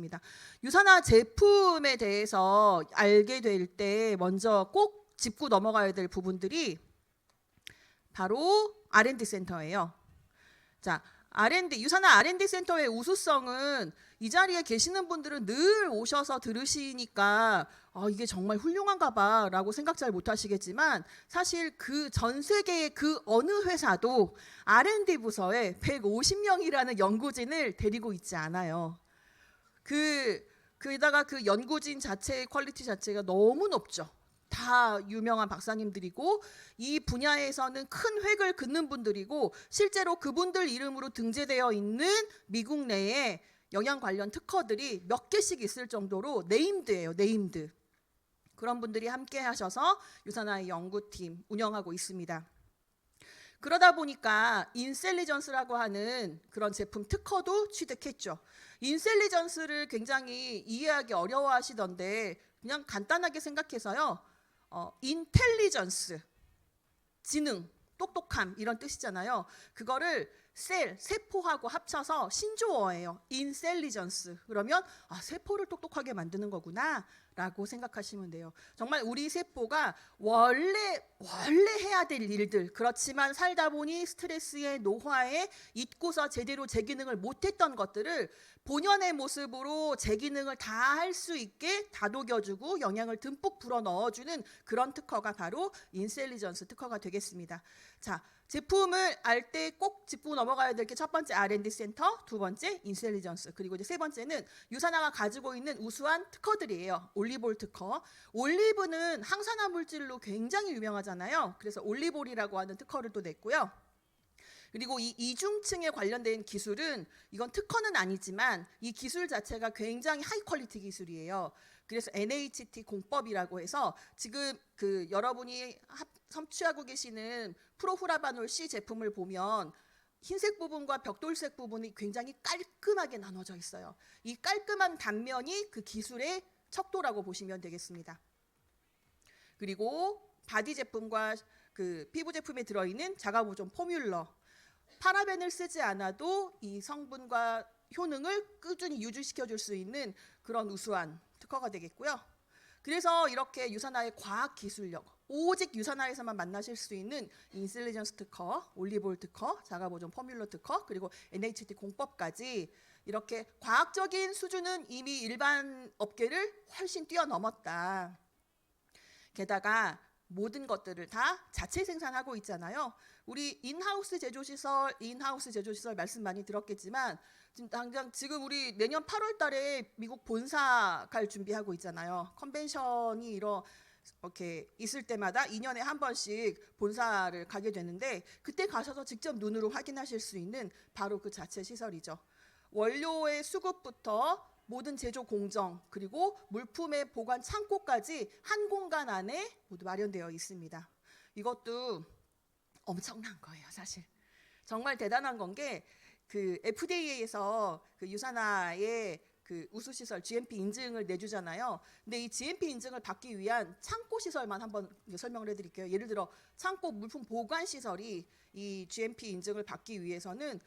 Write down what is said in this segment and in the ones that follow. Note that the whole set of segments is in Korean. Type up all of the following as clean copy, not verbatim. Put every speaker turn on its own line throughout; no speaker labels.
하겠습니다. 유산화 제품에 대해서 알게 될 때 먼저 꼭 짚고 넘어가야 될 부분들이 바로 R&D 센터예요. 자, 유산화 R&D 센터의 우수성은 이 자리에 계시는 분들은 늘 오셔서 들으시니까 이게 정말 훌륭한가 봐 라고 생각 잘 못하시겠지만, 사실 그 전 세계의 그 어느 회사도 R&D 부서에 150명이라는 연구진을 데리고 있지 않아요. 게다가 그 연구진 자체의 퀄리티 자체가 너무 높죠. 다 유명한 박사님들이고 이 분야에서는 큰 획을 긋는 분들이고, 실제로 그분들 이름으로 등재되어 있는 미국 내에 영양 관련 특허들이 몇 개씩 있을 정도로 네임드예요. 네임드. 그런 분들이 함께 하셔서 유산화의 연구팀 운영하고 있습니다. 그러다 보니까 인셀리전스라고 하는 그런 제품 특허도 취득했죠. 인셀리전스를 굉장히 이해하기 어려워하시던데 그냥 간단하게 생각해서요. 인텔리전스, 지능, 똑똑함 이런 뜻이잖아요. 그거를 세포하고 합쳐서 신조어예요. 인셀리전스. 그러면 세포를 똑똑하게 만드는 거구나 라고 생각하시면 돼요. 정말 우리 세포가 원래 해야 될 일들, 그렇지만 살다 보니 스트레스에 노화에 잊고서 제대로 제 기능을 못했던 것들을 본연의 모습으로 제 기능을 다 할 수 있게 다독여주고 영양을 듬뿍 불어 넣어주는 그런 특허가 바로 인셀리전스 특허가 되겠습니다. 자, 제품을 알 때 꼭 짚고 넘어가야 될 게 첫 번째 R&D 센터, 두 번째 인셀리전스, 그리고 이제 세 번째는 유산화가 가지고 있는 우수한 특허들이에요. 올리볼 특허. 올리브는 항산화 물질로 굉장히 유명하잖아요. 그래서 올리볼이라고 하는 특허를 또 냈고요. 그리고 이 이중층에 관련된 기술은 이건 특허는 아니지만 이 기술 자체가 굉장히 하이 퀄리티 기술이에요. 그래서 NHT 공법이라고 해서 지금 그 여러분이 섭취하고 계시는 프로후라바놀 C 제품을 보면 흰색 부분과 벽돌색 부분이 굉장히 깔끔하게 나눠져 있어요. 이 깔끔한 단면이 그 기술의 척도라고 보시면 되겠습니다. 그리고 바디 제품과 그 피부 제품에 들어있는 자가보존 포뮬러, 파라벤을 쓰지 않아도 이 성분과 효능을 꾸준히 유지시켜줄 수 있는 그런 우수한 특허가 되겠고요. 그래서 이렇게 유산화의 과학 기술력, 오직 유산화에서만 만나실 수 있는 인셀리전스 특허, 올리볼 특허, 자가보존 포뮬러 특허, 그리고 NHT 공법까지 이렇게 과학적인 수준은 이미 일반 업계를 훨씬 뛰어넘었다. 게다가 모든 것들을 다 자체 생산하고 있잖아요. 우리 인하우스 제조시설 말씀 많이 들었겠지만 지금 우리 내년 8월 달에 미국 본사 갈 준비하고 있잖아요. 컨벤션이 이렇게 있을 때마다 2년에 한 번씩 본사를 가게 되는데, 그때 가셔서 직접 눈으로 확인하실 수 있는 바로 그 자체 시설이죠. 원료의 수급부터 모든 제조 공정, 그리고 물품의 보관 창고까지 한 공간 안에 모두 마련되어 있습니다. 이것도 엄청난 거예요, 사실. 정말 대단한 건 게 그 FDA에서 그 유산화의 그 우수시설 GMP 인증을 내주잖아요. 근데 이 GMP 인증을 받기 위한 창고 시설만 한번 설명을 해드릴게요. 예를 들어 창고 물품 보관 시설이 이 GMP 인증을 받기 위해서는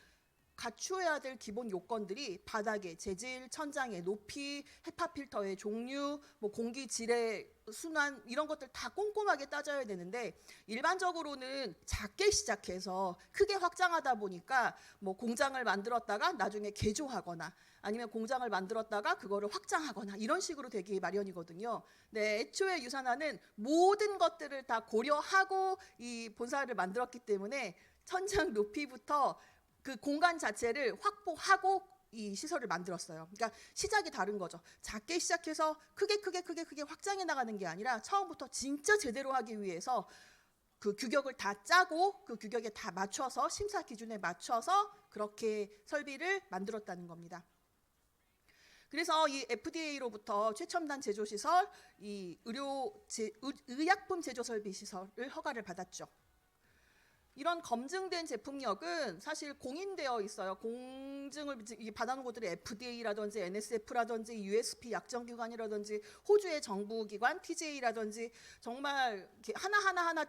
갖추어야 될 기본 요건들이 바닥의 재질, 천장의 높이, 헤파 필터의 종류, 공기 질의 순환 이런 것들 다 꼼꼼하게 따져야 되는데, 일반적으로는 작게 시작해서 크게 확장하다 보니까 공장을 만들었다가 나중에 개조하거나 아니면 공장을 만들었다가 그거를 확장하거나 이런 식으로 되기 마련이거든요. 네, 애초에 유산화는 모든 것들을 다 고려하고 이 본사를 만들었기 때문에 천장 높이부터 그 공간 자체를 확보하고 이 시설을 만들었어요. 그러니까 시작이 다른 거죠. 작게 시작해서 크게 확장해 나가는 게 아니라 처음부터 진짜 제대로 하기 위해서 그 규격을 다 짜고 그 규격에 다 맞춰서 심사 기준에 맞춰서 그렇게 설비를 만들었다는 겁니다. 그래서 이 FDA로부터 최첨단 제조시설, 이 의약품 제조 설비 시설을 허가를 받았죠. 이런 검증된 제품력은 사실 공인되어 있어요. 공증을 받아놓은 곳들이 FDA라든지 NSF라든지 USP 약정기관이라든지 호주의 정부기관 TGA라든지, 정말 하나하나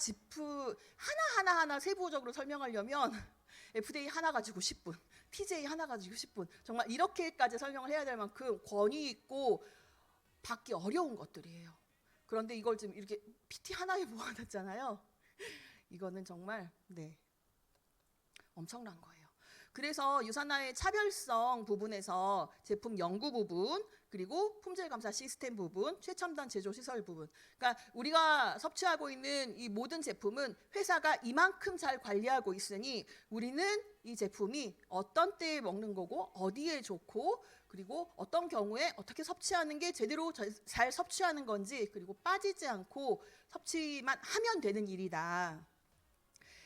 하나하나 세부적으로 설명하려면 FDA 하나 가지고 10분, TJ 하나 가지고 10분. 정말 이렇게까지 설명을 해야 될 만큼 권위 있고 받기 어려운 것들이에요. 그런데 이걸 지금 이렇게 PT 하나에 모아놨잖아요. 이거는 정말 엄청난 거예요. 그래서 유산화의 차별성 부분에서 제품 연구 부분, 그리고 품질 감사 시스템 부분, 최첨단 제조 시설 부분. 그러니까 우리가 섭취하고 있는 이 모든 제품은 회사가 이만큼 잘 관리하고 있으니 우리는 이 제품이 어떤 때에 먹는 거고 어디에 좋고 그리고 어떤 경우에 어떻게 섭취하는 게 제대로 잘 섭취하는 건지, 그리고 빠지지 않고 섭취만 하면 되는 일이다.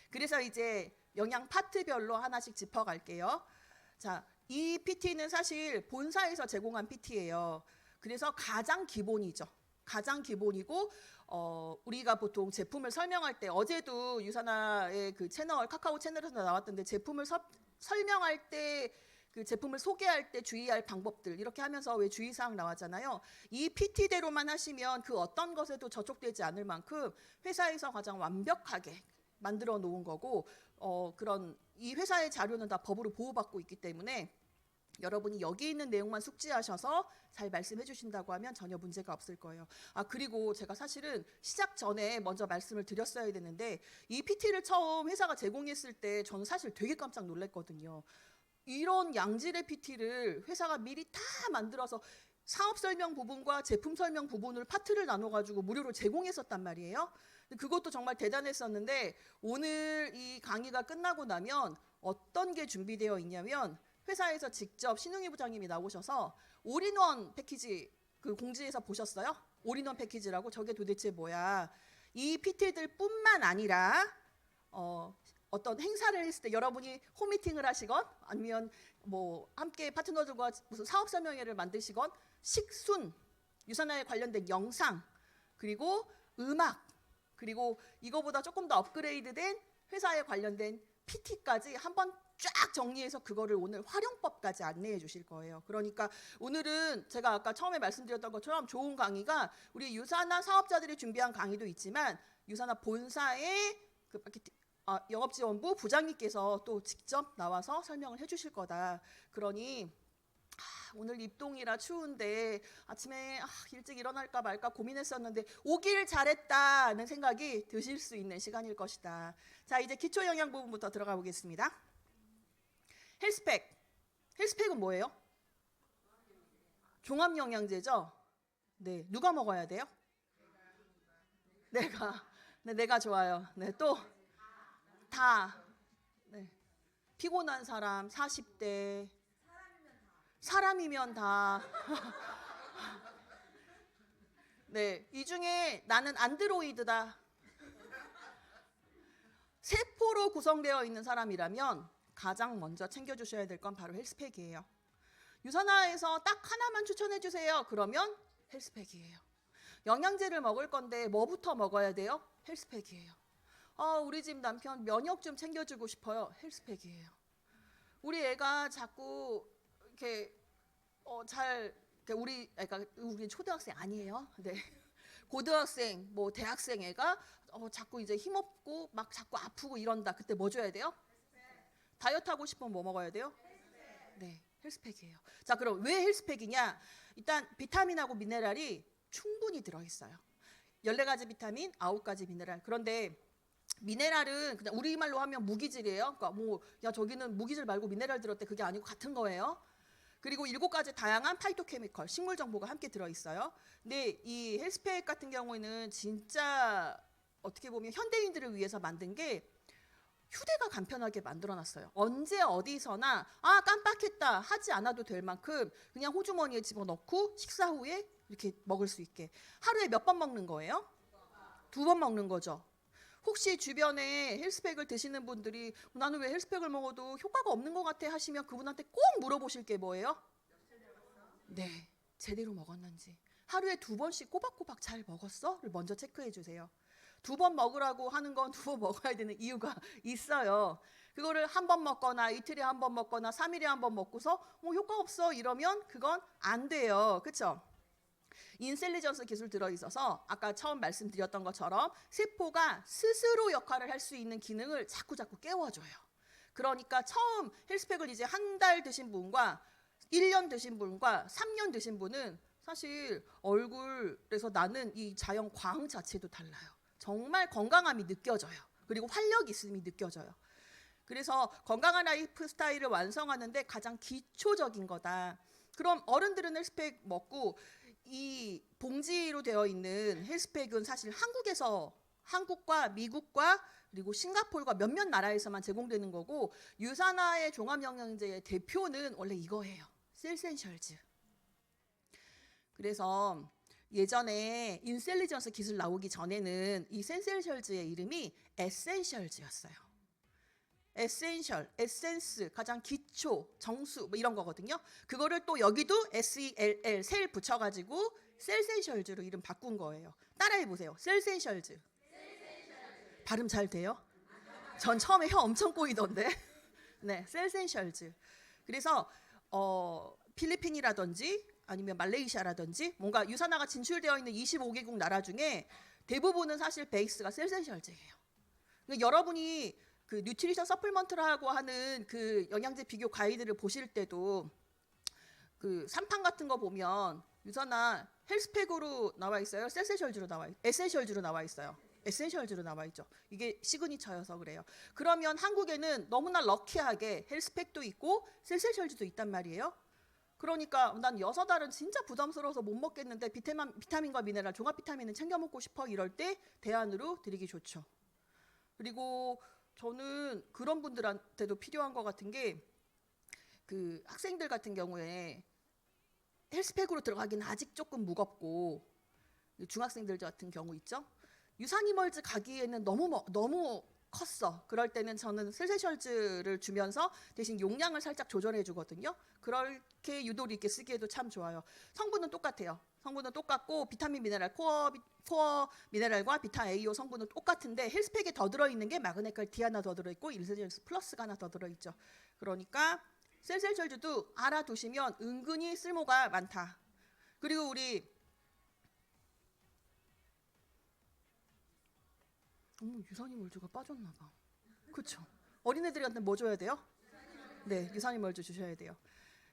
그래서 이제 영양 파트별로 하나씩 짚어갈게요. 자, 이 PT는 사실 본사에서 제공한 PT예요. 그래서 가장 기본이죠. 가장 기본이고 우리가 보통 제품을 설명할 때, 어제도 유산화의 그 채널, 카카오 채널에서 나왔던데, 제품을 설명할 때, 그 제품을 소개할 때 주의할 방법들 이렇게 하면서 왜 주의사항 나왔잖아요. 이 PT대로만 하시면 그 어떤 것에도 저촉되지 않을 만큼 회사에서 가장 완벽하게 만들어 놓은 거고, 그런 이 회사의 자료는 다 법으로 보호받고 있기 때문에 여러분이 여기 있는 내용만 숙지하셔서 잘 말씀해 주신다고 하면 전혀 문제가 없을 거예요. 그리고 제가 사실은 시작 전에 먼저 말씀을 드렸어야 되는데, 이 PT를 처음 회사가 제공했을 때 저는 사실 되게 깜짝 놀랐거든요. 이런 양질의 PT를 회사가 미리 다 만들어서 사업 설명 부분과 제품 설명 부분을 파트를 나눠가지고 무료로 제공했었단 말이에요. 그것도 정말 대단했었는데, 오늘 이 강의가 끝나고 나면 어떤 게 준비되어 있냐면, 회사에서 직접 신웅희 부장님이 나오셔서 올인원 패키지, 그 공지에서 보셨어요? 올인원 패키지라고. 저게 도대체 뭐야? 이 PT들 뿐만 아니라 어떤 행사를 했을 때 여러분이 홈미팅을 하시건 아니면 뭐 함께 파트너들과 무슨 사업 설명회를 만드시건, 식순, 유산화에 관련된 영상, 그리고 음악, 그리고 이거보다 조금 더 업그레이드된 회사에 관련된 PT까지 한번 쫙 정리해서 그거를 오늘 활용법까지 안내해 주실 거예요. 그러니까 오늘은 제가 아까 처음에 말씀드렸던 것처럼 좋은 강의가, 우리 유산화 사업자들이 준비한 강의도 있지만 유산화 본사의 그 영업지원부 부장님께서 또 직접 나와서 설명을 해 주실 거다. 그러니 오늘 입동이라 추운데 아침에 일찍 일어날까 말까 고민했었는데 오길 잘했다는 생각이 드실 수 있는 시간일 것이다. 자, 이제 기초 영양 부분부터 들어가 보겠습니다. 헬스팩. 헬스팩은 뭐예요? 종합 영양제죠? 네, 누가 먹어야 돼요? 내가. 네, 내가 좋아요. 네, 또 다. 네. 피곤한 사람, 40대. 사람이면 다. 네, 이 중에 나는 안드로이드다. 세포로 구성되어 있는 사람이라면 가장 먼저 챙겨주셔야 될 건 바로 헬스팩이에요. 유산화에서 딱 하나만 추천해 주세요. 그러면 헬스팩이에요. 영양제를 먹을 건데 뭐부터 먹어야 돼요? 헬스팩이에요. 우리 집 남편 면역 좀 챙겨주고 싶어요. 헬스팩이에요. 우리 애가 자꾸 이렇게 그러니까 우리 초등학생 아니에요. 네. 고등학생, 뭐 대학생 애가 자꾸 이제 힘없고 막 자꾸 아프고 이런다. 그때 뭐 줘야 돼요? 다이어트 하고 싶으면 뭐 먹어야 돼요? 네, 헬스팩이에요. 자, 그럼 왜 헬스팩이냐? 일단 비타민하고 미네랄이 충분히 들어있어요. 14가지 비타민, 9가지 미네랄. 그런데 미네랄은 그냥 우리말로 하면 무기질이에요. 그러니까 야 저기는 무기질 말고 미네랄 들었대, 그게 아니고 같은 거예요. 그리고 7가지 다양한 파이토케미컬, 식물 정보가 함께 들어있어요. 근데 이 헬스팩 같은 경우에는 진짜 어떻게 보면 현대인들을 위해서 만든 게 휴대가 간편하게 만들어놨어요. 언제 어디서나 깜빡했다 하지 않아도 될 만큼 그냥 호주머니에 집어넣고 식사 후에 이렇게 먹을 수 있게. 하루에 몇 번 먹는 거예요? 2번 먹는 거죠. 혹시 주변에 헬스팩을 드시는 분들이 나는 왜 헬스팩을 먹어도 효과가 없는 것 같아 하시면 그분한테 꼭 물어보실 게 뭐예요? 네, 제대로 먹었는지. 하루에 2번씩 꼬박꼬박 잘 먹었어?를 먼저 체크해 주세요. 2번 먹으라고 하는 건 2번 먹어야 되는 이유가 있어요. 그거를 한 번 먹거나 이틀에 한 번 먹거나 3일에 한 번 먹고서 효과 없어 이러면 그건 안 돼요. 그렇죠? 인셀리전스 기술 들어있어서 아까 처음 말씀드렸던 것처럼 세포가 스스로 역할을 할 수 있는 기능을 자꾸 깨워줘요. 그러니까 처음 헬스팩을 이제 한 달 드신 분과 1년 드신 분과 3년 드신 분은 사실 얼굴에서 나는 이 자연 광 자체도 달라요. 정말 건강함이 느껴져요. 그리고 활력 있음이 느껴져요. 그래서 건강한 라이프 스타일을 완성하는데 가장 기초적인 거다. 그럼 어른들은 헬스팩 먹고 이 봉지로 되어 있는 헬스팩은 사실 한국과 미국과 그리고 싱가포르가 몇몇 나라에서만 제공되는 거고, 유산화의 종합영양제의 대표는 원래 이거예요. 셀센셜즈. 그래서 예전에 인셀리전스 기술 나오기 전에는 이 센셀셜즈의 이름이 에센셜즈였어요. 에센셜, 에센스, 가장 기초, 정수 뭐 이런 거거든요. 그거를 또 여기도 SELL, 셀 붙여가지고 셀센셜즈로 이름 바꾼 거예요. 따라해 보세요. 셀센셜즈. 발음 잘 돼요? 전 처음에 혀 엄청 꼬이던데. 네, 셀센셜즈. 그래서 필리핀이라든지 아니면 말레이시아라든지 뭔가 유산화가 진출되어 있는 25개국 나라 중에 대부분은 사실 베이스가 셀센셜즈예요. 그러니까 여러분이 그 뉴트리션 서플먼트라고 하는 그 영양제 비교 가이드를 보실 때도 그 산판 같은 거 보면 유산화 헬스팩으로 나와 있어요. 에센셜즈로 나와 있어요. 에센셜즈로 나와 있죠. 이게 시그니처여서 그래요. 그러면 한국에는 너무나 럭키하게 헬스팩도 있고 셀셀셜즈도 있단 말이에요. 그러니까 난 6알은 진짜 부담스러워서 못 먹겠는데 비타민과 미네랄, 종합 비타민은 챙겨 먹고 싶어 이럴 때 대안으로 드리기 좋죠. 그리고 저는 그런 분들한테도 필요한 것 같은 게, 그 학생들 같은 경우에 헬스팩으로 들어가기는 아직 조금 무겁고, 중학생들 같은 경우 있죠. 유산이멀즈 가기에는 너무 컸어. 그럴 때는 저는 셀센셜즈를 주면서 대신 용량을 살짝 조절해 주거든요. 그렇게 유도리 있게 쓰기에도 참 좋아요. 성분은 똑같아요. 성분은 똑같고 비타민 미네랄 코어 미네랄과 비타 AO 성분은 똑같은데 헬스팩에 더 들어있는 게 마그네칼 D 하나 더 들어있고 일세전스 플러스가 하나 더 들어있죠. 그러니까 셀셀철주도 알아두시면 은근히 쓸모가 많다. 그리고 우리 유산이멀주가 빠졌나 봐. 그렇죠. 어린애들한테 뭐 줘야 돼요? 네, 유산이멀주 주셔야 돼요.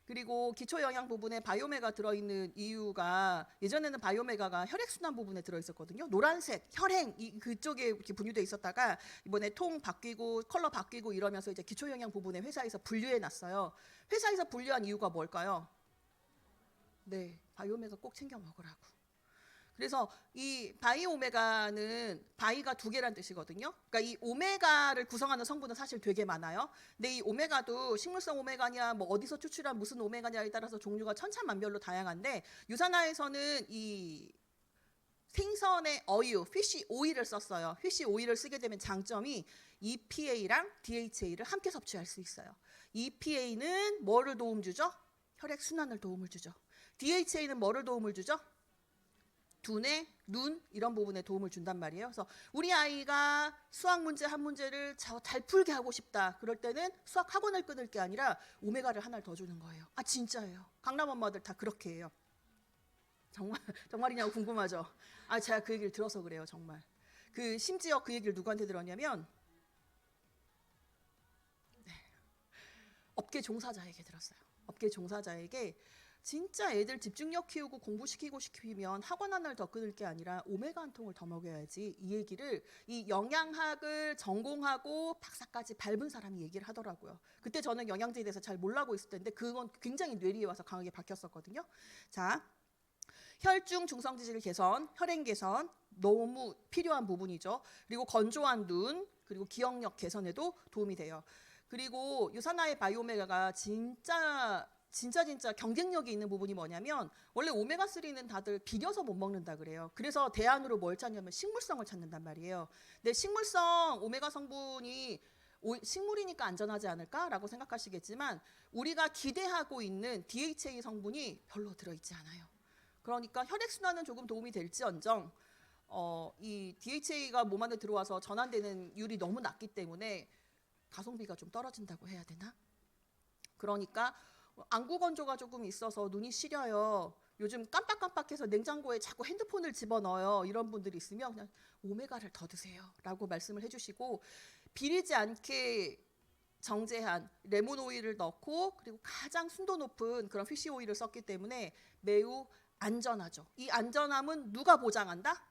그리고 기초 영양 부분에 바이오메가 들어있는 이유가, 예전에는 바이오메가가 혈액순환 부분에 들어있었거든요. 노란색 혈행 그쪽에 이렇게 분류돼 있었다가 이번에 통 바뀌고 컬러 바뀌고 이러면서 이제 기초 영양 부분에 회사에서 분류해 놨어요. 회사에서 분류한 이유가 뭘까요? 네, 바이오메가 꼭 챙겨 먹으라고. 그래서 이 바이오메가는 바이가 2개란 뜻이거든요. 그러니까 이 오메가를 구성하는 성분은 사실 되게 많아요. 근데 이 오메가도 식물성 오메가냐 뭐 어디서 추출한 무슨 오메가냐에 따라서 종류가 천차만별로 다양한데, 유산화에서는 이 생선의 어유, 피쉬 오일을 썼어요. 피쉬 오일을 쓰게 되면 장점이 EPA랑 DHA를 함께 섭취할 수 있어요. EPA는 뭐를 도움 주죠? 혈액 순환을 도움을 주죠. DHA는 뭐를 도움을 주죠? 두뇌, 눈 이런 부분에 도움을 준단 말이에요. 그래서 우리 아이가 수학 문제 한 문제를 잘 풀게 하고 싶다. 그럴 때는 수학 학원을 끊을 게 아니라 오메가를 하나를 더 주는 거예요. 아 진짜예요. 강남 엄마들 다 그렇게 해요. 정말이냐고 궁금하죠. 아 제가 그 얘기를 들어서 그래요. 정말. 심지어 그 얘기를 누구한테 들었냐면 업계 종사자에게 들었어요. 업계 종사자에게 진짜 애들 집중력 키우고 공부시키고 싶으면 학원 하나를 더 끊을 게 아니라 오메가 한 통을 더 먹여야지, 이 얘기를 이 영양학을 전공하고 박사까지 밟은 사람이 얘기를 하더라고요. 그때 저는 영양제에 대해서 잘 몰라고 있을 텐데 그건 굉장히 뇌리에 와서 강하게 박혔었거든요. 자, 혈중 중성지질 개선, 혈행 개선 너무 필요한 부분이죠. 그리고 건조한 눈, 그리고 기억력 개선에도 도움이 돼요. 그리고 유산화의 바이오메가가 진짜 경쟁력이 있는 부분이 뭐냐면, 원래 오메가3는 다들 비려서 못 먹는다 그래요. 그래서 대안으로 뭘 찾냐면 식물성을 찾는단 말이에요. 근데 식물성 오메가 성분이 식물이니까 안전하지 않을까라고 생각하시겠지만, 우리가 기대하고 있는 DHA 성분이 별로 들어있지 않아요. 그러니까 혈액순환은 조금 도움이 될지언정 이 DHA가 몸 안에 들어와서 전환되는 율이 너무 낮기 때문에 가성비가 좀 떨어진다고 해야 되나? 그러니까 안구 건조가 조금 있어서 눈이 시려요. 요즘 깜빡깜빡해서 냉장고에 자꾸 핸드폰을 집어넣어요. 이런 분들이 있으면 그냥 오메가를 더 드세요 라고 말씀을 해주시고, 비리지 않게 정제한 레몬 오일을 넣고 그리고 가장 순도 높은 그런 피쉬 오일을 썼기 때문에 매우 안전하죠. 이 안전함은 누가 보장한다?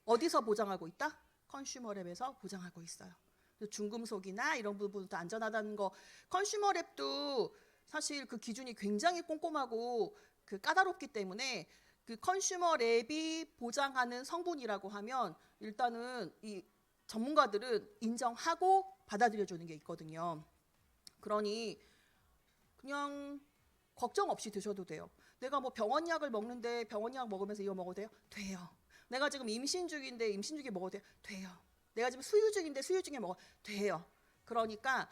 어디서 보장하고 있다? 컨슈머랩에서 보장하고 있어요. 중금속이나 이런 부분도 안전하다는 거. 컨슈머랩도 사실 그 기준이 굉장히 꼼꼼하고 그 까다롭기 때문에 그 컨슈머랩이 보장하는 성분이라고 하면 일단은 이 전문가들은 인정하고 받아들여주는 게 있거든요. 그러니 그냥 걱정 없이 드셔도 돼요. 내가 뭐 병원약을 먹는데 병원약 먹으면서 이거 먹어도 돼요? 돼요. 내가 지금 임신 중인데 임신 중에 먹어도 돼요? 돼요. 내가 지금 수유 중인데 수유 중에 먹어도 돼요. 그러니까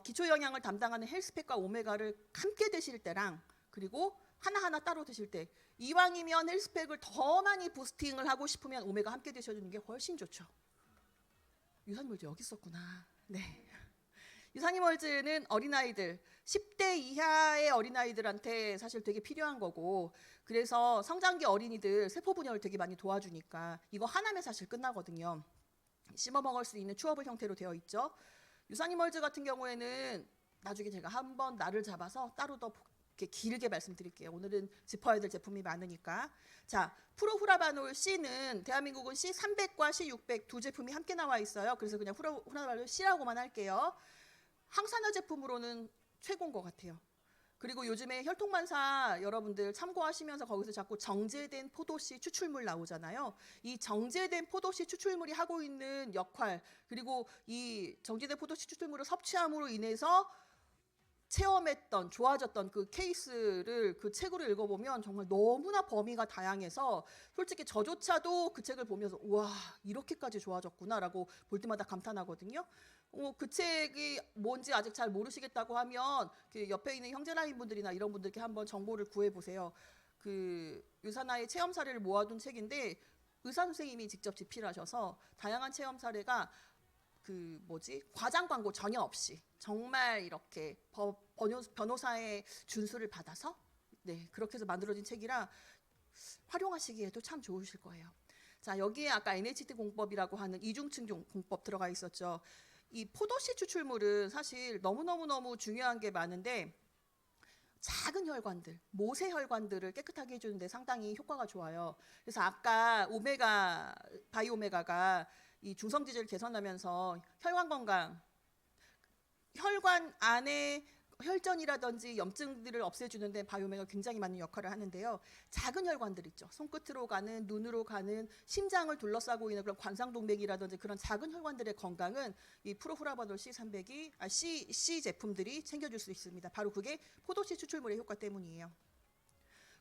기초 영양을 담당하는 헬스팩과 오메가를 함께 드실 때랑 그리고 하나하나 따로 드실 때 이왕이면 헬스팩을 더 많이 부스팅을 하고 싶으면 오메가 함께 드셔주는 게 훨씬 좋죠. 유산물도 여기 있었구나. 네. 유산이멀즈는 어린아이들 10대 이하의 어린아이들한테 사실 되게 필요한 거고 그래서 성장기 어린이들 세포 분열을 되게 많이 도와주니까 이거 하나면 사실 끝나거든요. 씹어 먹을 수 있는 추어블 형태로 되어 있죠. 유산이멀즈 같은 경우에는 나중에 제가 한번 날을 잡아서 따로 더 이렇게 길게 말씀드릴게요. 오늘은 짚어야 될 제품이 많으니까. 자, 프로후라바놀 C는 대한민국은 C300과 C600 두 제품이 함께 나와 있어요. 그래서 그냥 후라바놀 C라고만 할게요. 항산화 제품으로는 최고인 것 같아요. 그리고 요즘에 혈통만사 여러분들 참고하시면서 거기서 자꾸 정제된 포도씨 추출물 나오잖아요. 이 정제된 포도씨 추출물이 하고 있는 역할 그리고 이 정제된 포도씨 추출물을 섭취함으로 인해서 체험했던 좋아졌던 그 케이스를 그 책으로 읽어보면 정말 너무나 범위가 다양해서 솔직히 저조차도 그 책을 보면서 와 이렇게까지 좋아졌구나라고 볼 때마다 감탄하거든요. 그 책이 뭔지 아직 잘 모르시겠다고 하면 그 옆에 있는 형제라인분들이나 이런 분들께 한번 정보를 구해보세요. 그 유산화의 체험 사례를 모아둔 책인데 의사 선생님이 직접 집필하셔서 다양한 체험 사례가 그 과장 광고 전혀 없이 정말 이렇게 변호사의 준수를 받아서 네 그렇게 해서 만들어진 책이라 활용하시기에도 참 좋으실 거예요. 자 여기에 아까 NHT 공법이라고 하는 이중층 공법 들어가 있었죠. 이 포도씨 추출물은 사실 너무 중요한 게 많은데 작은 혈관들, 모세 혈관들을 깨끗하게 해주는데 상당히 효과가 좋아요. 그래서 아까 오메가, 바이오메가가 이 중성지질을 개선하면서 혈관 건강, 혈관 안에 혈전이라든지 염증들을 없애주는데 바이오메가 굉장히 많은 역할을 하는데요. 작은 혈관들 있죠. 손끝으로 가는, 눈으로 가는, 심장을 둘러싸고 있는 그런 관상동맥이라든지 그런 작은 혈관들의 건강은 이 프로후라바놀 C300이 C 제품들이 챙겨줄 수 있습니다. 바로 그게 포도씨 추출물의 효과 때문이에요.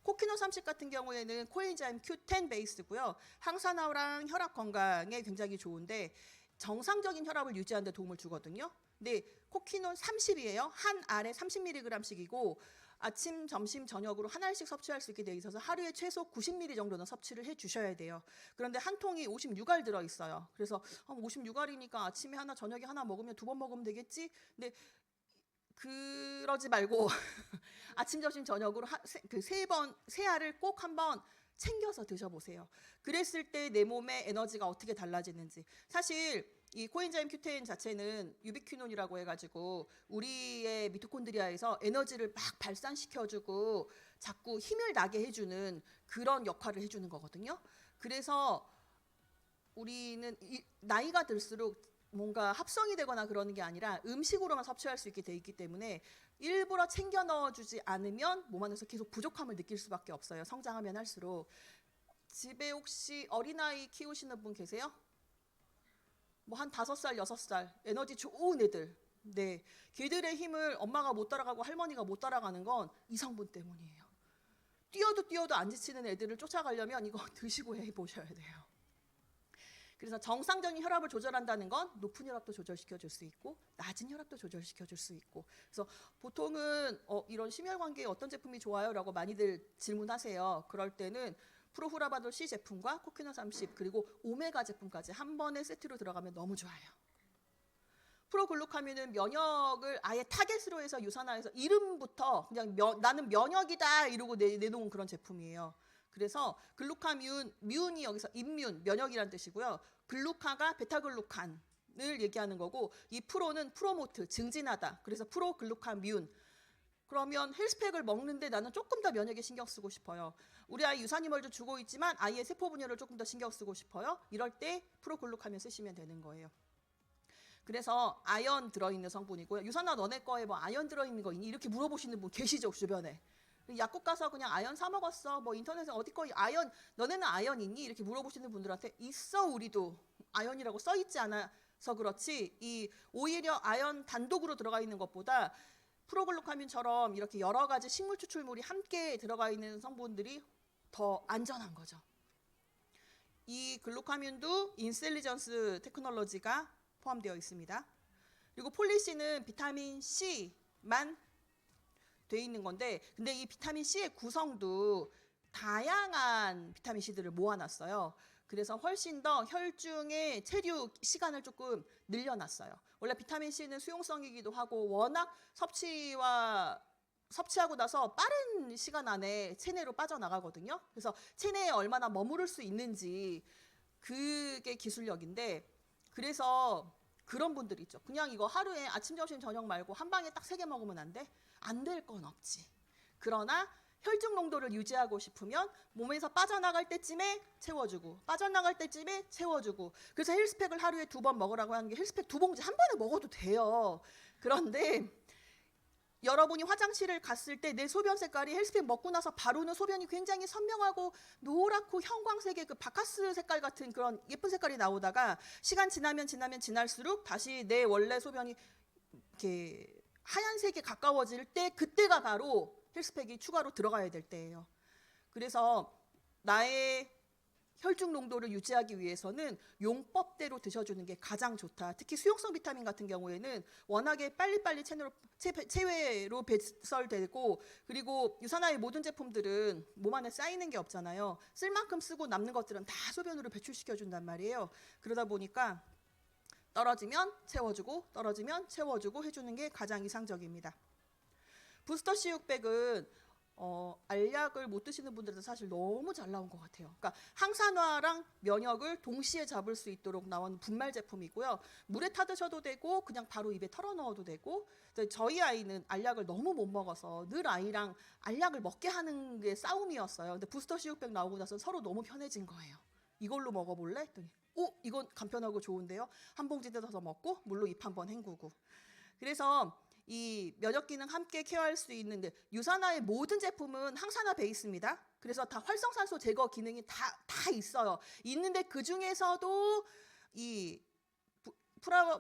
코키노 30 같은 경우에는 코엔자임 Q10 베이스고요. 항산화랑 혈압 건강에 굉장히 좋은데 정상적인 혈압을 유지하는 데 도움을 주거든요. 근데 코키노 30이에요. 한 알에 30mg씩이고 아침, 점심, 저녁으로 한 알씩 섭취할 수 있게 되어 있어서 하루에 최소 90mg 정도는 섭취를 해주셔야 돼요. 그런데 한 통이 56알 들어있어요. 그래서 56알이니까 아침에 하나, 저녁에 하나 먹으면 2번 먹으면 되겠지? 근데 그러지 말고 아침, 점심, 저녁으로 세 알을 꼭 한번 챙겨서 드셔보세요. 그랬을 때 내 몸의 에너지가 어떻게 달라지는지. 사실 이 코엔자임 Q10 자체는 유비퀴논이라고 해가지고 우리의 미토콘드리아에서 에너지를 막 발산시켜주고 자꾸 힘을 나게 해주는 그런 역할을 해주는 거거든요. 그래서 우리는 나이가 들수록 뭔가 합성이 되거나 그러는 게 아니라 음식으로만 섭취할 수 있게 돼 있기 때문에 일부러 챙겨 넣어주지 않으면 몸 안에서 계속 부족함을 느낄 수밖에 없어요. 성장하면 할수록. 집에 혹시 어린아이 키우시는 분 계세요? 뭐 한 5살, 6살 에너지 좋은 애들. 네, 걔들의 힘을 엄마가 못 따라가고 할머니가 못 따라가는 건 이 성분 때문이에요. 뛰어도 안 지치는 애들을 쫓아가려면 이거 드시고 해보셔야 돼요. 그래서 정상적인 혈압을 조절한다는 건 높은 혈압도 조절시켜 줄 수 있고 낮은 혈압도 조절시켜 줄 수 있고 그래서 보통은 이런 심혈관계에 어떤 제품이 좋아요? 라고 많이들 질문하세요. 그럴 때는 프로후라바놀 C 제품과 코키노 30 그리고 오메가 제품까지 한 번에 세트로 들어가면 너무 좋아요. 프로글루카민은 면역을 아예 타겟으로 해서 유산화해서 이름부터 그냥 나는 면역이다 이러고 내놓은 그런 제품이에요. 그래서 글루카뮴, 뮨이 여기서 인뮨, 면역이라는 뜻이고요. 글루카가 베타글루칸, 얘기하는 거고, 이 프로는 프로모트, 증진하다. 그래서 프로글루카뮨. 그러면 헬스팩을 먹는데 나는 조금 더 면역에 신경 쓰고 싶어요. 우리 아이 유산균물도 주고 있지만 아이의 세포 분열을 조금 더 신경 쓰고 싶어요. 이럴 때 프로글루카뮨 쓰시면 되는 거예요. 그래서 아연 들어있는 성분이고요. 유산아 너네 거에 뭐 아연 들어있는 거 있니? 이렇게 물어보시는 분 계시죠, 주변에. 약국 가서 그냥 아연 사 먹었어. 뭐 인터넷에 어디 거 아연, 너네는 아연 있니? 이렇게 물어보시는 분들한테 있어, 우리도 아연이라고 써 있지 않아서 그렇지, 이 오히려 아연 단독으로 들어가 있는 것보다 프로글루카민처럼 이렇게 여러 가지 식물 추출물이 함께 들어가 있는 성분들이 더 안전한 거죠. 이 글루카민도 인셀리전스 테크놀로지가 포함되어 있습니다. 그리고 폴리씨는 비타민 C만 돼 있는 건데, 근데 이 비타민 C의 구성도 다양한 비타민 C들을 모아놨어요. 그래서 훨씬 더 혈중의 체류 시간을 조금 늘려놨어요. 원래 비타민 C는 수용성이기도 하고 워낙 섭취하고 나서 빠른 시간 안에 체내로 빠져나가거든요. 그래서 체내에 얼마나 머무를 수 있는지, 그게 기술력인데, 그래서 그런 분들 있죠. 그냥 이거 하루에 아침, 점심, 저녁 말고 한 방에 딱 3개 먹으면 안 돼? 안 될 건 없지. 그러나 혈중 농도를 유지하고 싶으면 몸에서 빠져나갈 때쯤에 채워주고, 빠져나갈 때쯤에 채워주고. 그래서 헬스팩을 하루에 2번 먹으라고 하는 게, 헬스팩 2봉지 한 번에 먹어도 돼요. 그런데 여러분이 화장실을 갔을 때 내 소변 색깔이 헬스팩 먹고 나서 바로는 소변이 굉장히 선명하고 노랗고 형광색의 그 바카스 색깔 같은 그런 예쁜 색깔이 나오다가, 시간 지날수록 다시 내 원래 소변이 이렇게 하얀색에 가까워질 때, 그때가 바로 헬스팩이 추가로 들어가야 될 때예요. 그래서 나의 혈중 농도를 유지하기 위해서는 용법대로 드셔주는 게 가장 좋다. 특히 수용성 비타민 같은 경우에는 워낙에 빨리빨리 체외로 배설되고, 그리고 유산화의 모든 제품들은 몸 안에 쌓이는 게 없잖아요. 쓸 만큼 쓰고 남는 것들은 다 소변으로 배출시켜준단 말이에요. 그러다 보니까 떨어지면 채워주고 떨어지면 채워주고 해주는 게 가장 이상적입니다. 부스터 C600은 알약을 못 드시는 분들은 사실 너무 잘 나온 것 같아요. 그러니까 항산화랑 면역을 동시에 잡을 수 있도록 나온 분말 제품이고요. 물에 타 드셔도 되고 그냥 바로 입에 털어 넣어도 되고. 저희 아이는 알약을 너무 못 먹어서 늘 아이랑 알약을 먹게 하는 게 싸움이었어요. 근데 부스터 C600 나오고 나서 서로 너무 편해진 거예요. 이걸로 먹어볼래? 했더니 이건 간편하고 좋은데요. 한 봉지 뜯어서 먹고 물로 입 한번 헹구고. 그래서 이 면역 기능 함께 케어할 수 있는데, 유산화의 모든 제품은 항산화 베이스입니다. 그래서 다 활성산소 제거 기능이 다 있어요. 있는데 그 중에서도 이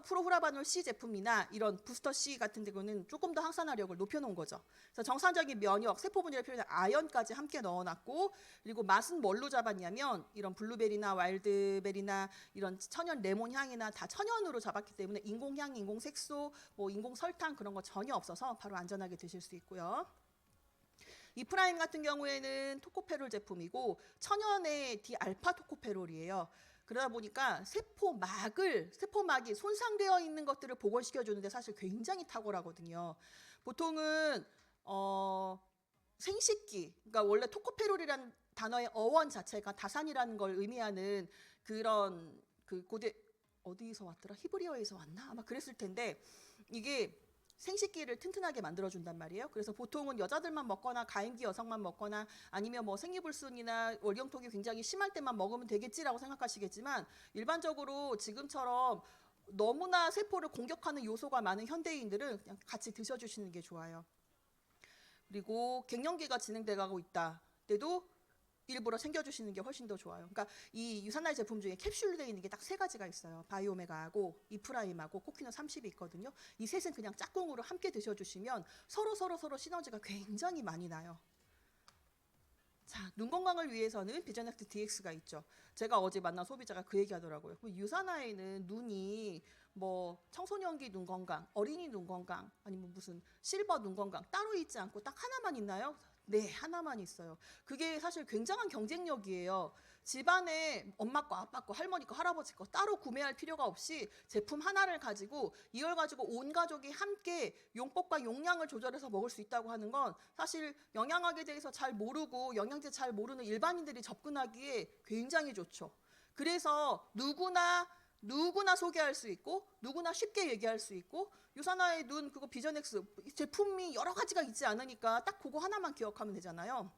프로후라바놀 C 제품이나 이런 부스터 C 같은 경우는 조금 더 항산화력을 높여놓은 거죠. 그래서 정상적인 면역, 세포 분열에 필요한 아연까지 함께 넣어놨고, 그리고 맛은 뭘로 잡았냐면 이런 블루베리나 와일드베리나 이런 천연 레몬 향이나 다 천연으로 잡았기 때문에 인공향, 인공색소, 뭐 인공설탕 그런 거 전혀 없어서 바로 안전하게 드실 수 있고요. 이 프라임 같은 경우에는 토코페롤 제품이고 천연의 디알파 토코페롤이에요. 그러다 보니까 세포막이 손상되어 있는 것들을 복원시켜 주는데 사실 굉장히 탁월하거든요. 보통은 생식기, 그러니까 원래 토코페롤이라는 단어의 어원 자체가 다산이라는 걸 의미하는 그런 고대 어디서 왔더라? 히브리어에서 왔나? 아마 그랬을 텐데, 이게 생식기를 튼튼하게 만들어준단 말이에요. 그래서 보통은 여자들만 먹거나 가임기 여성만 먹거나 아니면 뭐 생리불순이나 월경통이 굉장히 심할 때만 먹으면 되겠지라고 생각하시겠지만, 일반적으로 지금처럼 너무나 세포를 공격하는 요소가 많은 현대인들은 그냥 같이 드셔주시는 게 좋아요. 그리고 갱년기가 진행돼가고 있다 때도 일부러 챙겨주시는 게 훨씬 더 좋아요. 그러니까 이 유산날 제품 중에 캡슐로 되어 있는 게 딱 3가지가 있어요. 바이오메가하고 이프라임하고 코퀴너 30이 있거든요. 이 셋은 그냥 짝꿍으로 함께 드셔주시면 서로 시너지가 굉장히 많이 나요. 자, 눈 건강을 위해서는 비전액트 DX가 있죠. 제가 어제 만난 소비자가 그 얘기하더라고요. 유산화에는 눈이 뭐 청소년기 눈 건강, 어린이 눈 건강, 아니면 무슨 실버 눈 건강 따로 있지 않고 딱 하나만 있나요? 네, 하나만 있어요. 그게 사실 굉장한 경쟁력이에요. 집안에 엄마 거, 아빠 거, 할머니 거, 할아버지 거 따로 구매할 필요가 없이 제품 하나를 가지고 이걸 가지고 온 가족이 함께 용법과 용량을 조절해서 먹을 수 있다고 하는 건 사실 영양학에 대해서 잘 모르고 영양제 잘 모르는 일반인들이 접근하기에 굉장히 좋죠. 그래서 누구나 누구나 소개할 수 있고 누구나 쉽게 얘기할 수 있고 유산화의 눈 그거 비전엑스 제품이 여러 가지가 있지 않으니까 딱 그거 하나만 기억하면 되잖아요.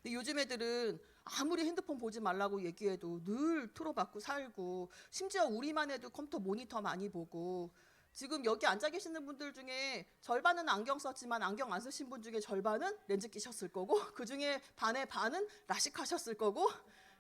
근데 요즘 애들은 아무리 핸드폰 보지 말라고 얘기해도 늘 틀어박고 살고 심지어 우리만 해도 컴퓨터 모니터 많이 보고 지금 여기 앉아 계시는 분들 중에 절반은 안경 썼지만 안경 안 쓰신 분 중에 절반은 렌즈 끼셨을 거고 그 중에 반의 반은 라식하셨을 거고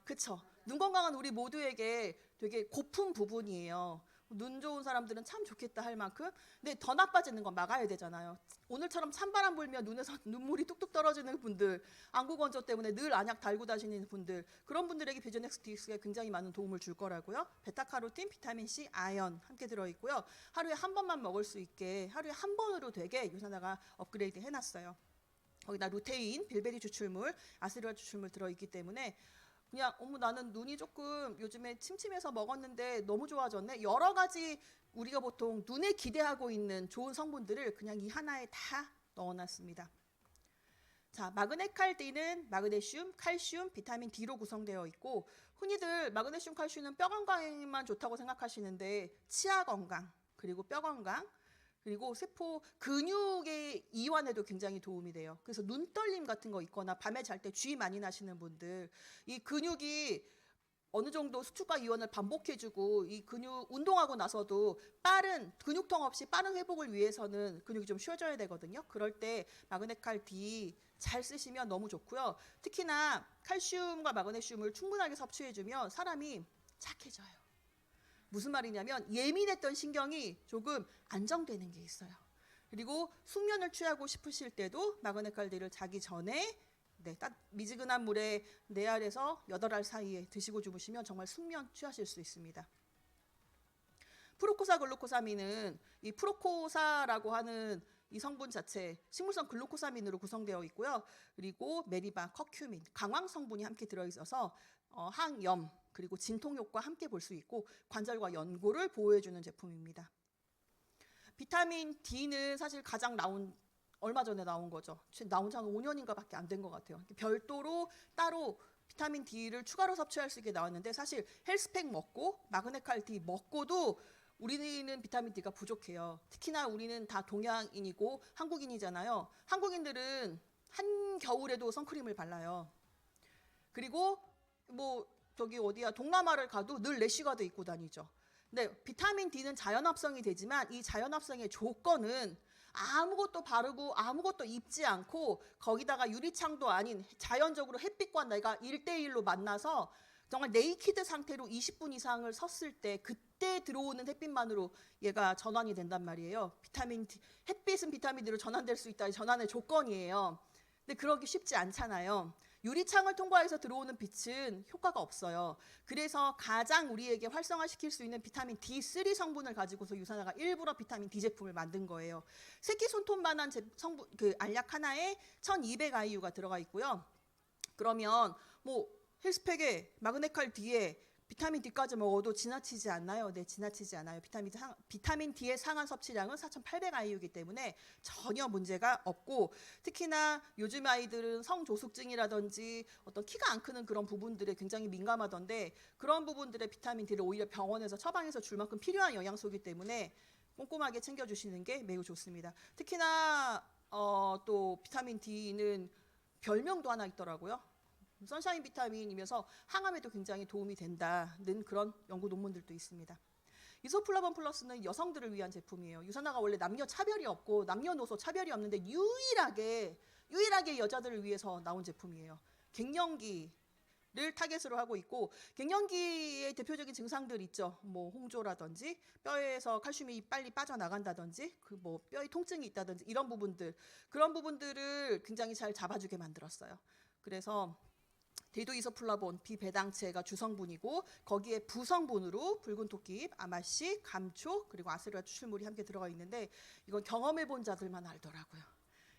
그쵸? 눈 건강한 우리 모두에게 되게 고픈 부분이에요. 눈 좋은 사람들은 참 좋겠다 할 만큼 근데 더 나빠지는 건 막아야 되잖아요. 오늘처럼 찬바람 불면 눈에서 눈물이 뚝뚝 떨어지는 분들 안구 건조 때문에 늘 안약 달고 다니는 분들 그런 분들에게 비전엑스 DX가 굉장히 많은 도움을 줄 거라고요. 베타카로틴, 비타민C, 아연 함께 들어있고요. 하루에 한 번만 먹을 수 있게 하루에 한 번으로 되게 유산화가 업그레이드 해놨어요. 거기다 루테인, 빌베리 추출물, 아세르아 추출물 들어있기 때문에 그냥 어머 나는 눈이 조금 요즘에 침침해서 먹었는데 너무 좋아졌네. 여러 가지 우리가 보통 눈에 기대하고 있는 좋은 성분들을 그냥 이 하나에 다 넣어놨습니다. 자, 마그네칼디는 마그네슘, 칼슘, 비타민 D로 구성되어 있고 흔히들 마그네슘, 칼슘은 뼈 건강에만 좋다고 생각하시는데 치아 건강, 그리고 뼈 건강, 그리고 세포 근육의 이완에도 굉장히 도움이 돼요. 그래서 눈떨림 같은 거 있거나 밤에 잘 때 쥐 많이 나시는 분들 이 근육이 어느 정도 수축과 이완을 반복해주고 이 근육 운동하고 나서도 빠른 근육통 없이 빠른 회복을 위해서는 근육이 좀 쉬어져야 되거든요. 그럴 때 마그네칼 D 잘 쓰시면 너무 좋고요. 특히나 칼슘과 마그네슘을 충분하게 섭취해주면 사람이 착해져요. 무슨 말이냐면 예민했던 신경이 조금 안정되는 게 있어요. 그리고 숙면을 취하고 싶으실 때도 마그네칼디를 자기 전에 딱 미지근한 물에 4알에서 8알 사이에 드시고 주무시면 정말 숙면 취하실 수 있습니다. 프로코사 글루코사민은 이 프로코사라고 하는 이 성분 자체 식물성 글루코사민으로 구성되어 있고요. 그리고 메리바, 커큐민, 강황 성분이 함께 들어있어서 항염 그리고 진통 효과 함께 볼 수 있고 관절과 연골을 보호해주는 제품입니다. 비타민 D는 사실 가장 얼마 전에 나온 거죠. 나온 지 한 5년인가 밖에 안 된 것 같아요. 별도로 따로 비타민 D를 추가로 섭취할 수 있게 나왔는데 사실 헬스팩 먹고 마그네칼 D 먹고도 우리는 비타민 D가 부족해요. 특히나 우리는 다 동양인이고 한국인이잖아요. 한국인들은 한겨울에도 선크림을 발라요. 그리고 뭐 저기 어디야 동남아를 가도 늘 래쉬가드 입고 다니죠. 근데 비타민 D는 자연합성이 되지만 이 자연합성의 조건은 아무것도 바르고 아무것도 입지 않고 거기다가 유리창도 아닌 자연적으로 햇빛과 내가 1대1로 만나서 정말 네이키드 상태로 20분 이상을 섰을 때 그때 들어오는 햇빛만으로 얘가 전환이 된단 말이에요. 비타민 D, 햇빛은 비타민 D로 전환될 수 있다. 전환의 조건이에요. 근데 그러기 쉽지 않잖아요. 유리창을 통과해서 들어오는 빛은 효과가 없어요. 그래서 가장 우리에게 활성화시킬 수 있는 비타민 D3 성분을 가지고서 유산화가 일부러 비타민 D 제품을 만든 거예요. 새끼 손톱만한 성분, 알약 하나에 1200IU가 들어가 있고요. 그러면 뭐 헬스팩에 마그네칼 D에 비타민 D까지 먹어도 지나치지 않나요? 네, 지나치지 않아요. 비타민 D의 상한 섭취량은 4800IU이기 때문에 전혀 문제가 없고 특히나 요즘 아이들은 성조숙증이라든지 어떤 키가 안 크는 그런 부분들에 굉장히 민감하던데 그런 부분들의 비타민 D를 오히려 병원에서 처방해서 줄 만큼 필요한 영양소이기 때문에 꼼꼼하게 챙겨주시는 게 매우 좋습니다. 특히나 또 비타민 D는 별명도 하나 있더라고요. 선샤인 비타민이면서 항암에도 굉장히 도움이 된다는 그런 연구 논문들도 있습니다. 이소플라본 플러스는 여성들을 위한 제품이에요. 유산화가 원래 남녀 차별이 없고 남녀노소 차별이 없는데 유일하게 여자들을 위해서 나온 제품이에요. 갱년기를 타겟으로 하고 있고 갱년기의 대표적인 증상들 있죠. 뭐 홍조라든지 뼈에서 칼슘이 빨리 빠져나간다든지 뭐 뼈에 통증이 있다든지 이런 부분들 그런 부분들을 굉장히 잘 잡아주게 만들었어요. 그래서 데이도이소플라본 비배당체가 주성분이고 거기에 부성분으로 붉은 토끼잎, 아마씨, 감초 그리고 아세르아 추출물이 함께 들어가 있는데 이건 경험해본 자들만 알더라고요.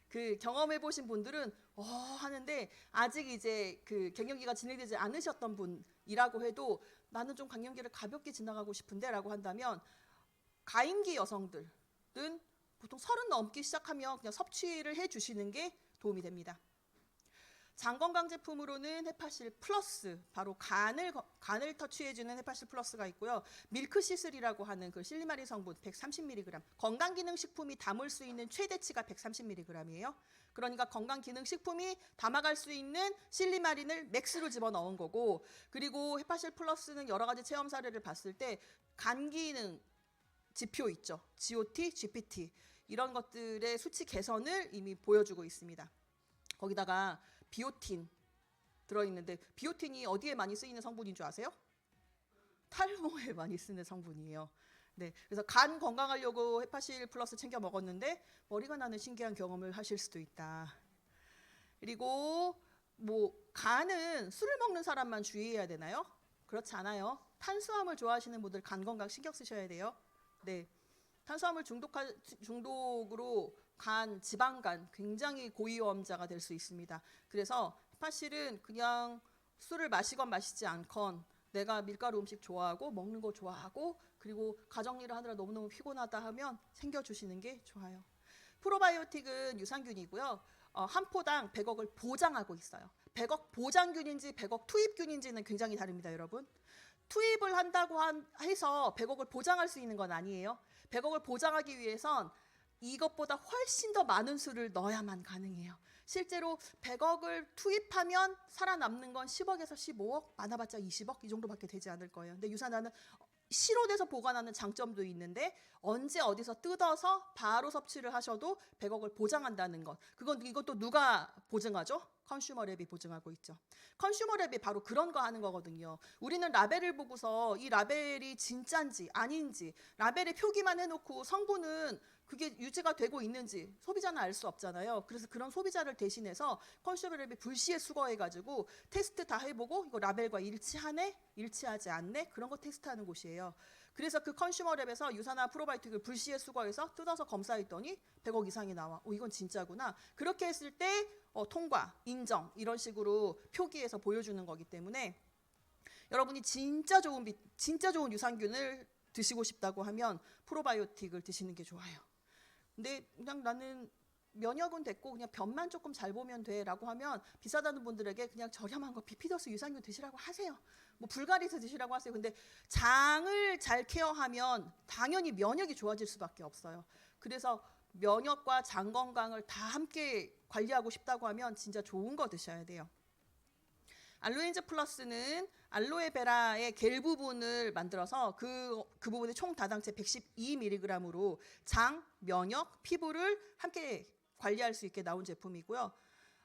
그 경험해보신 분들은 하는데 아직 이제 그 갱년기가 진행되지 않으셨던 분이라고 해도 나는 좀 갱년기를 가볍게 지나가고 싶은데 라고 한다면 가임기 여성들은 보통 30 넘기 시작하면 그냥 섭취를 해주시는 게 도움이 됩니다. 장건강 제품으로는 헤파실 플러스, 바로 간을 터치해주는 헤파실 플러스가 있고요. 밀크시슬이라고 하는 그 실리마린 성분 130mg. 건강기능식품이 담을 수 있는 최대치가 130mg이에요. 그러니까 건강기능식품이 담아갈 수 있는 실리마린을 맥스로 집어넣은 거고, 그리고 헤파실 플러스는 여러 가지 체험 사례를 봤을 때 간기능 지표 있죠. GOT, GPT 이런 것들의 수치 개선을 이미 보여주고 있습니다. 거기다가 비오틴 들어있는데, 비오틴이 어디에 많이 쓰이는 성분인 줄 아세요? 탈모에 많이 쓰는 성분이에요. 네, 그래서 간 건강하려고 헤파실 플러스 챙겨 먹었는데 머리가 나는 신기한 경험을 하실 수도 있다. 그리고 뭐 간은 술을 먹는 사람만 주의해야 되나요? 그렇지 않아요. 탄수화물 좋아하시는 분들 간 건강 신경 쓰셔야 돼요. 네, 탄수화물 중독으로 간, 지방간 굉장히 고위험자가 될 수 있습니다. 그래서 헤파실은 그냥 술을 마시건 마시지 않건 내가 밀가루 음식 좋아하고 먹는 거 좋아하고 그리고 가정일을 하느라 너무너무 피곤하다 하면 챙겨주시는 게 좋아요. 프로바이오틱은 유산균이고요. 한 포당 100억을 보장하고 있어요. 100억 보장균인지 100억 투입균인지는 굉장히 다릅니다, 여러분. 투입을 한다고 해서 100억을 보장할 수 있는 건 아니에요. 100억을 보장하기 위해선 이것보다 훨씬 더 많은 수를 넣어야만 가능해요. 실제로 100억을 투입하면 살아남는 건 10억에서 15억, 많아봤자 20억 이 정도밖에 되지 않을 거예요. 근데 유산화는 실온에서 보관하는 장점도 있는데 언제 어디서 뜯어서 바로 섭취를 하셔도 100억을 보장한다는 것. 이것도 누가 보증하죠? 컨슈머랩이 보증하고 있죠. 컨슈머랩이 바로 그런 거 하는 거거든요. 우리는 라벨을 보고서 이 라벨이 진짠지 아닌지 라벨에 표기만 해놓고 성분은 그게 유지가 되고 있는지 소비자는 알 수 없잖아요. 그래서 그런 소비자를 대신해서 컨슈머랩이 불시에 수거해가지고 테스트 다 해보고 이거 라벨과 일치하네? 일치하지 않네? 그런 거 테스트하는 곳이에요. 그래서 그 컨슈머랩에서 유산화 프로바이오틱을 불시에 수거해서 뜯어서 검사했더니 100억 이상이 나와. 이건 진짜구나. 그렇게 했을 때 통과, 인정 이런 식으로 표기해서 보여주는 거기 때문에 여러분이 진짜 좋은 유산균을 드시고 싶다고 하면 프로바이오틱을 드시는 게 좋아요. 근데 그냥 나는 면역은 됐고 그냥 변만 조금 잘 보면 돼라고 하면 비싸다는 분들에게 그냥 저렴한 거 비피더스 유산균 드시라고 하세요. 뭐 불가리스 드시라고 하세요. 근데 장을 잘 케어하면 당연히 면역이 좋아질 수밖에 없어요. 그래서 면역과 장 건강을 다 함께 관리하고 싶다고 하면 진짜 좋은 거 드셔야 돼요. 알로엔즈 플러스는 알로에베라의 겔 부분을 만들어서 그 부분의 총 다당체 112mg으로 장, 면역, 피부를 함께 관리할 수 있게 나온 제품이고요.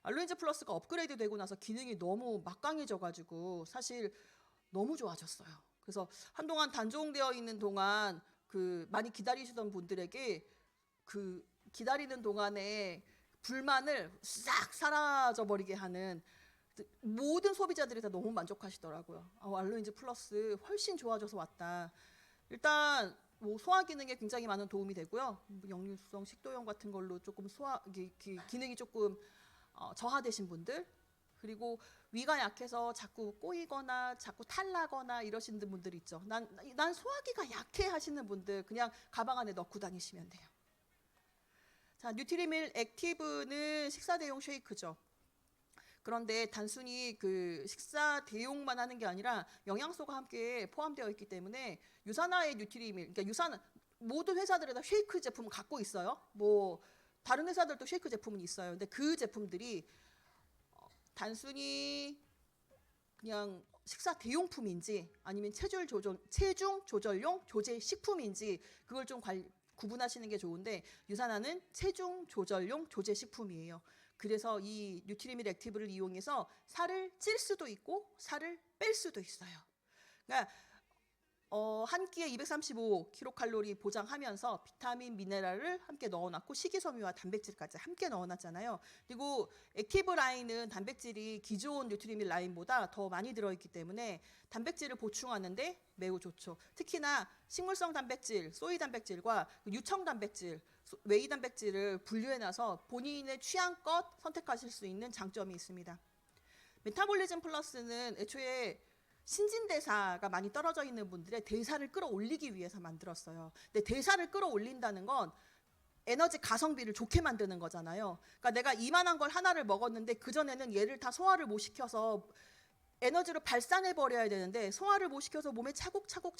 알로엔즈 플러스가 업그레이드 되고 나서 기능이 너무 막강해져가지고 사실 너무 좋아졌어요. 그래서 한동안 단종되어 있는 동안 많이 기다리시던 분들에게 기다리는 동안에 불만을 싹 사라져버리게 하는 모든 소비자들이 다 너무 만족하시더라고요. 알로엔즈 플러스 훨씬 좋아져서 왔다. 일단 뭐 소화 기능에 굉장히 많은 도움이 되고요. 역류성 식도염 같은 걸로 조금 기능이 조금 저하되신 분들, 그리고 위가 약해서 자꾸 꼬이거나 자꾸 탈나거나 이러시는 분들 있죠. 난 소화기가 약해 하시는 분들 그냥 가방 안에 넣고 다니시면 돼요. 자, 뉴트리밀 액티브는 식사 대용 쉐이크죠. 그런데 단순히 식사 대용만 하는 게 아니라 영양소가 함께 포함되어 있기 때문에 유산화의 뉴트리밀, 그러니까 모든 회사들이 다 쉐이크 제품을 갖고 있어요. 뭐 다른 회사들도 쉐이크 제품은 있어요. 근데 그 제품들이 단순히 그냥 식사 대용품인지 아니면 체중 조절용 조제 식품인지 그걸 좀 구분하시는 게 좋은데, 유산화는 체중 조절용 조제 식품이에요. 그래서 이 뉴트리밀 액티브를 이용해서 살을 찔 수도 있고 살을 뺄 수도 있어요. 그러니까 한 끼에 235kcal 보장하면서 비타민, 미네랄을 함께 넣어놨고 식이섬유와 단백질까지 함께 넣어놨잖아요. 그리고 액티브 라인은 단백질이 기존 뉴트리밀 라인보다 더 많이 들어있기 때문에 단백질을 보충하는데 매우 좋죠. 특히나 식물성 단백질, 소이 단백질과 유청 단백질, 웨이 단백질을 분류해놔서 본인의 취향껏 선택하실 수 있는 장점이 있습니다. 메타볼리즘 플러스는 애초에 신진대사가 많이 떨어져 있는 분들의 대사를 끌어올리기 위해서 만들었어요. 근데 대사를 끌어올린다는 건 에너지 가성비를 좋게 만드는 거잖아요. 그러니까 내가 이만한 걸 하나를 먹었는데 그전에는 얘를 다 소화를 못 시켜서 에너지로 발산해 버려야 되는데 소화를 못 시켜서 몸에 차곡차곡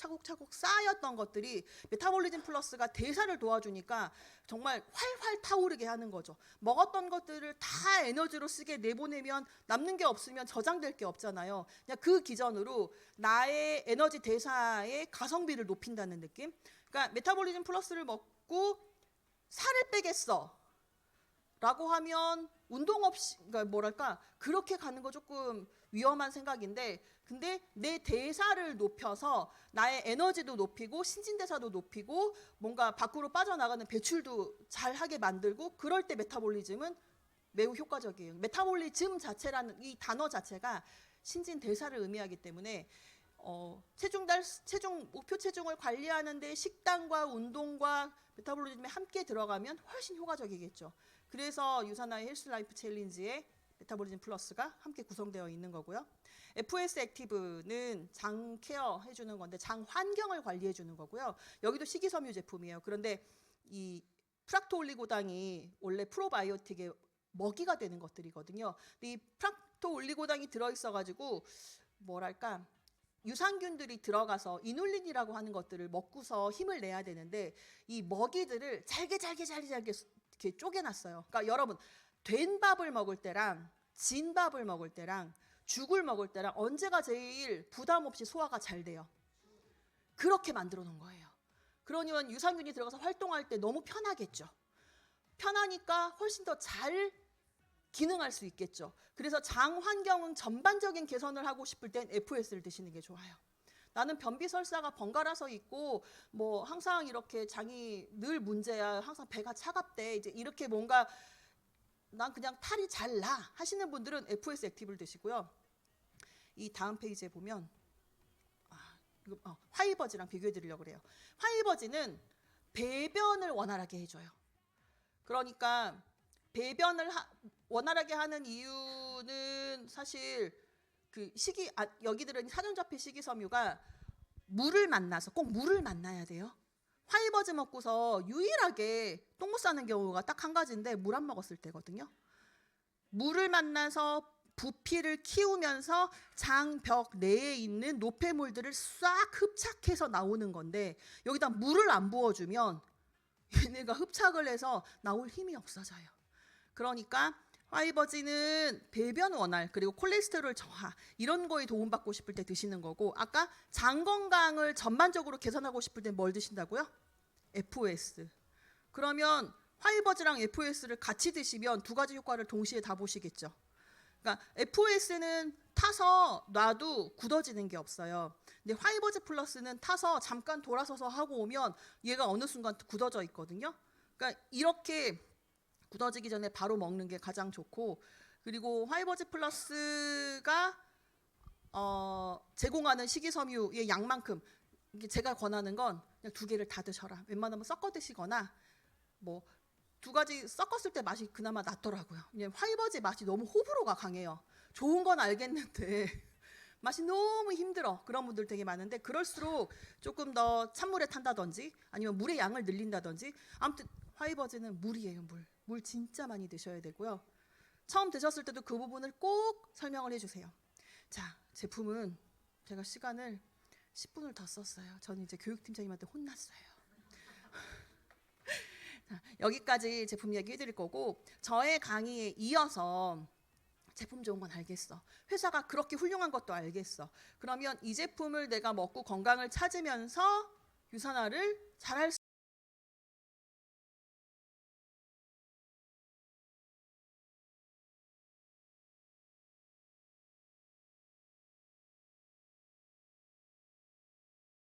쌓였던 것들이 메타볼리즘 플러스가 대사를 도와주니까 정말 활활 타오르게 하는 거죠. 먹었던 것들을 다 에너지로 쓰게 내보내면 남는 게 없으면 저장될 게 없잖아요. 그냥 그 기전으로 나의 에너지 대사의 가성비를 높인다는 느낌. 그러니까 메타볼리즘 플러스를 먹고 살을 빼겠어 라고 하면 운동 없이, 그러니까 뭐랄까, 그렇게 가는 거 조금 위험한 생각인데, 근데 내 대사를 높여서 나의 에너지도 높이고 신진대사도 높이고 뭔가 밖으로 빠져나가는 배출도 잘하게 만들고, 그럴 때 메타볼리즘은 매우 효과적이에요. 메타볼리즘 자체라는 이 단어 자체가 신진대사를 의미하기 때문에 체중 목표 체중을 관리하는데 식단과 운동과 메타볼리즘에 함께 들어가면 훨씬 효과적이겠죠. 그래서 유산화의 헬스 라이프 챌린지에 메타볼리즘 플러스가 함께 구성되어 있는 거고요. FS 액티브는 장 케어 해주는 건데 장 환경을 관리해 주는 거고요. 여기도 식이섬유 제품이에요. 그런데 이 프락토올리고당이 원래 프로바이오틱의 먹이가 되는 것들이거든요. 근데 이 프락토올리고당이 들어있어가지고 뭐랄까, 유산균들이 들어가서 이눌린이라고 하는 것들을 먹고서 힘을 내야 되는데 이 먹이들을 잘게 이렇게 쪼개놨어요. 그러니까 여러분, 된 밥을 먹을 때랑 진 밥을 먹을 때랑 죽을 먹을 때랑 언제가 제일 부담 없이 소화가 잘 돼요? 그렇게 만들어 놓은 거예요. 그러면 유산균이 들어가서 활동할 때 너무 편하겠죠. 편하니까 훨씬 더 잘 기능할 수 있겠죠. 그래서 장 환경 전반적인 개선을 하고 싶을 땐 FS를 드시는 게 좋아요. 나는 변비 설사가 번갈아서 있고 뭐 항상 이렇게 장이 늘 문제야, 항상 배가 차갑대, 이제 이렇게 뭔가 난 그냥 탈이 잘 나 하시는 분들은 FS 액티브를 드시고요. 이 다음 페이지에 보면 화이버즈랑 비교해 드리려고 그래요. 화이버즈는 배변을 원활하게 해줘요. 그러니까 배변을 원활하게 하는 이유는 사실 그 여기들은 사전접히 식이섬유가 물을 만나서 꼭 물을 만나야 돼요. 화이버즈 먹고서 유일하게 똥 못 싸는 경우가 딱 한 가지인데 물 안 먹었을 때거든요. 물을 만나서 부피를 키우면서 장벽 내에 있는 노폐물들을 싹 흡착해서 나오는 건데 여기다 물을 안 부어주면 얘네가 흡착을 해서 나올 힘이 없어져요. 그러니까 화이버즈는 배변 원활 그리고 콜레스테롤 저하 이런 거에 도움받고 싶을 때 드시는 거고, 아까 장 건강을 전반적으로 개선하고 싶을 때 뭘 드신다고요? FOS. 그러면 화이버즈랑 FOS를 같이 드시면 두 가지 효과를 동시에 다 보시겠죠. 그러니까 FOS는 타서 놔도 굳어지는 게 없어요. 근데 화이버즈 플러스는 타서 잠깐 돌아서서 하고 오면 얘가 어느 순간 굳어져 있거든요. 그러니까 이렇게 굳어지기 전에 바로 먹는 게 가장 좋고, 그리고 화이버즈 플러스가 제공하는 식이섬유의 양만큼, 제가 권하는 건 그냥 두 개를 다 드셔라. 웬만하면 섞어 드시거나 뭐 두 가지 섞었을 때 맛이 그나마 낫더라고요. 왜냐면 화이버즈 맛이 너무 호불호가 강해요. 좋은 건 알겠는데 맛이 너무 힘들어. 그런 분들 되게 많은데 그럴수록 조금 더 찬물에 탄다든지 아니면 물의 양을 늘린다든지, 아무튼 화이버즈는 물이에요. 물 진짜 많이 드셔야 되고요. 처음 드셨을 때도 그 부분을 꼭 설명을 해주세요. 자, 제품은 제가 시간을 10분을 더 썼어요. 저는 이제 교육팀장님한테 혼났어요. 자, 여기까지 제품 얘기 해드릴 거고, 저의 강의에 이어서 제품 좋은 건 알겠어, 회사가 그렇게 훌륭한 것도 알겠어, 그러면 이 제품을 내가 먹고 건강을 찾으면서 유산화를 잘할